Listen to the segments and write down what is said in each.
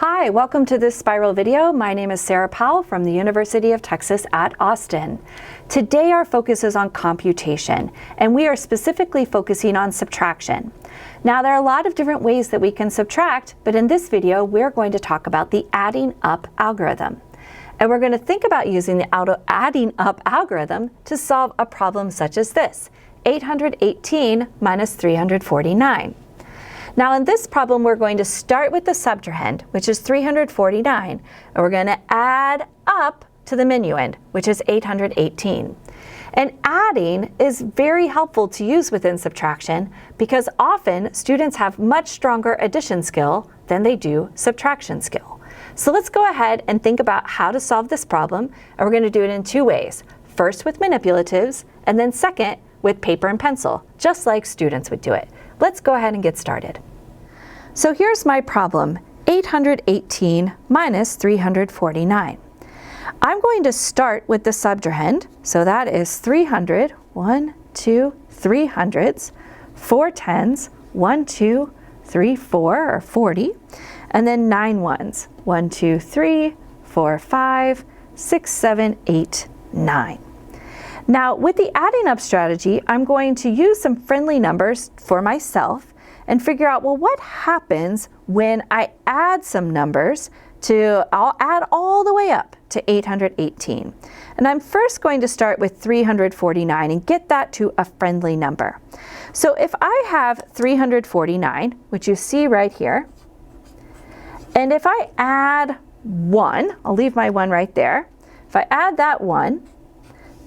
Hi, welcome to this Spiral video. My name is Sarah Powell from the University of Texas at Austin. Today our focus is on computation, and we are specifically focusing on subtraction. Now there are a lot of different ways that we can subtract, but in this video we're going to talk about the adding up algorithm. And we're going to think about using the adding up algorithm to solve a problem such as this, 818 minus 349. Now in this problem, we're going to start with the subtrahend, which is 349, and we're going to add up to the minuend, which is 818. And adding is very helpful to use within subtraction because often students have much stronger addition skill than they do subtraction skill. So let's go ahead and think about how to solve this problem, and we're going to do it in two ways. First with manipulatives, and then second with paper and pencil, just like students would do it. Let's go ahead and get started. So here's my problem, 818 minus 349. I'm going to start with the subtrahend, so that is 300, 1, 2, 3 hundreds, 4 tens, 1, 2, 3, 4, or 40, and then 9 ones, 1, 2, 3, 4, 5, 6, 7, 8, 9. Now with the adding up strategy, I'm going to use some friendly numbers for myself and figure out, well, what happens when I add some numbers I'll add all the way up to 818. And I'm first going to start with 349 and get that to a friendly number. So if I have 349, which you see right here, and if I add 1, I'll leave my 1 right there. If I add that 1,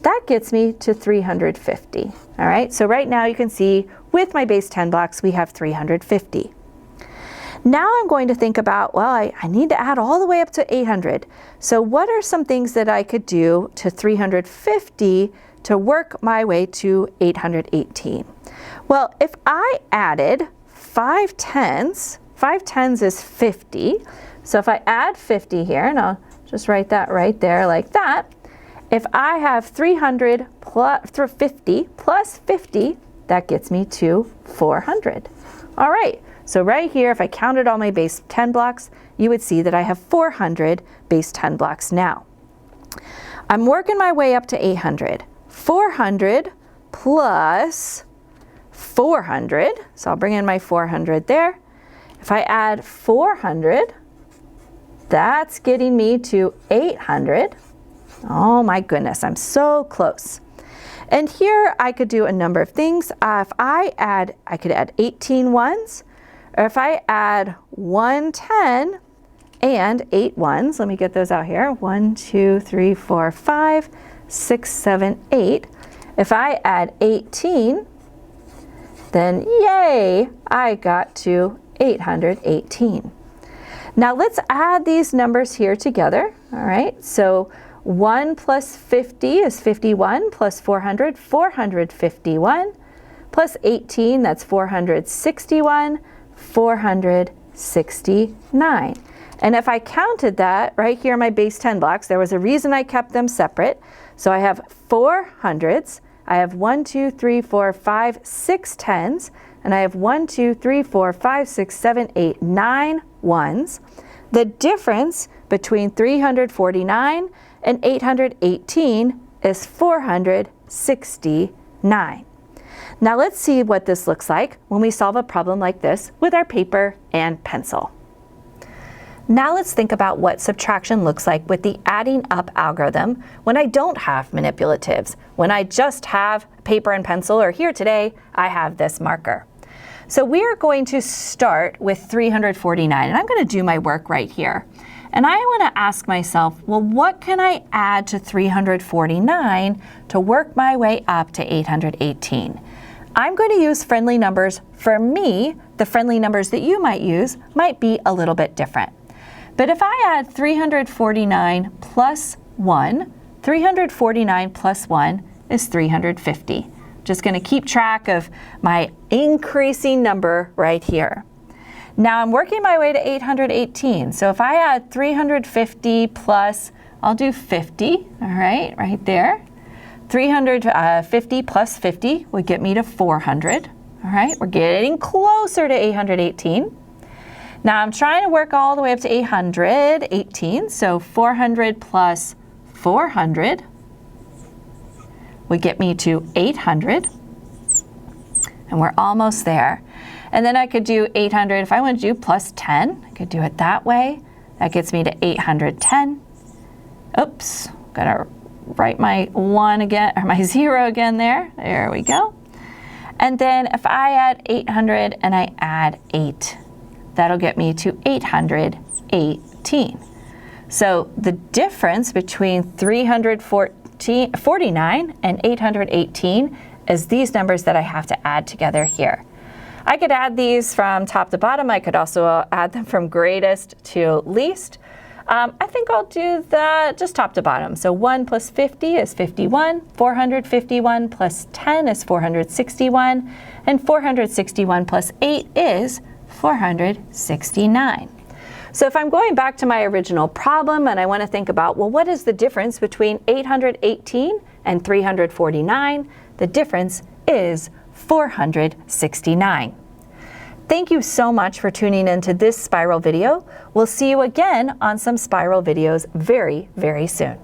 that gets me to 350. All right, so right now you can see with my base 10 blocks, we have 350. Now I'm going to think about, well, I need to add all the way up to 800. So what are some things that I could do to 350 to work my way to 818? Well, if I added 5 tens, 5 tens is 50. So if I add 50 here, and I'll just write that right there like that, if I have 300 plus 50 plus 50, that gets me to 400. All right, so right here, if I counted all my base 10 blocks, you would see that I have 400 base 10 blocks now. I'm working my way up to 800. 400 plus 400, so I'll bring in my 400 there. If I add 400, that's getting me to 800. Oh my goodness, I'm so close. And here I could do a number of things. If I could add 18 ones, or if I add 1 10 and 8 ones, let me get those out here. 1, 2, 3, 4, 5, 6, 7, 8. If I add 18, then yay, I got to 818. Now let's add these numbers here together. All right, so 1 plus 50 is 51, plus 400, 451, plus 18, that's 461, 469. And if I counted that, right here in my base 10 blocks, there was a reason I kept them separate. So I have 4 hundreds, I have 1, 2, 3, 4, 5, 6 tens, and I have 1, 2, 3, 4, 5, 6, 7, 8, 9 ones. The difference between 349 and 818 is 469. Now let's see what this looks like when we solve a problem like this with our paper and pencil. Now let's think about what subtraction looks like with the adding up algorithm when I don't have manipulatives, when I just have paper and pencil, or here today I have this marker. So we are going to start with 349, and I'm going to do my work right here. And I want to ask myself, well, what can I add to 349 to work my way up to 818? I'm going to use friendly numbers. For me, the friendly numbers that you might use might be a little bit different. But if I add 349 plus 1, 349 plus 1 is 350. Just going to keep track of my increasing number right here. Now I'm working my way to 818. So if I add 350 plus, I'll do 50, all right there. 350 plus 50 would get me to 400. All right, we're getting closer to 818. Now I'm trying to work all the way up to 818, so 400 plus 400 would get me to 800, and we're almost there. And then I could do 800, if I want to do plus 10, I could do it that way. That gets me to 810. Oops, gotta write my 1 again, or my 0 again there. There we go. And then if I add 800 and I add 8, that'll get me to 818. So the difference between 349 and 818 is these numbers that I have to add together here. I could add these from top to bottom. I could also add them from greatest to least. I think I'll do that just top to bottom. So 1 plus 50 is 51, 451 plus 10 is 461, and 461 plus 8 is 469. So if I'm going back to my original problem and I want to think about, well, what is the difference between 818 and 349? The difference is 469. Thank you so much for tuning into this spiral video. We'll see you again on some spiral videos very, very soon.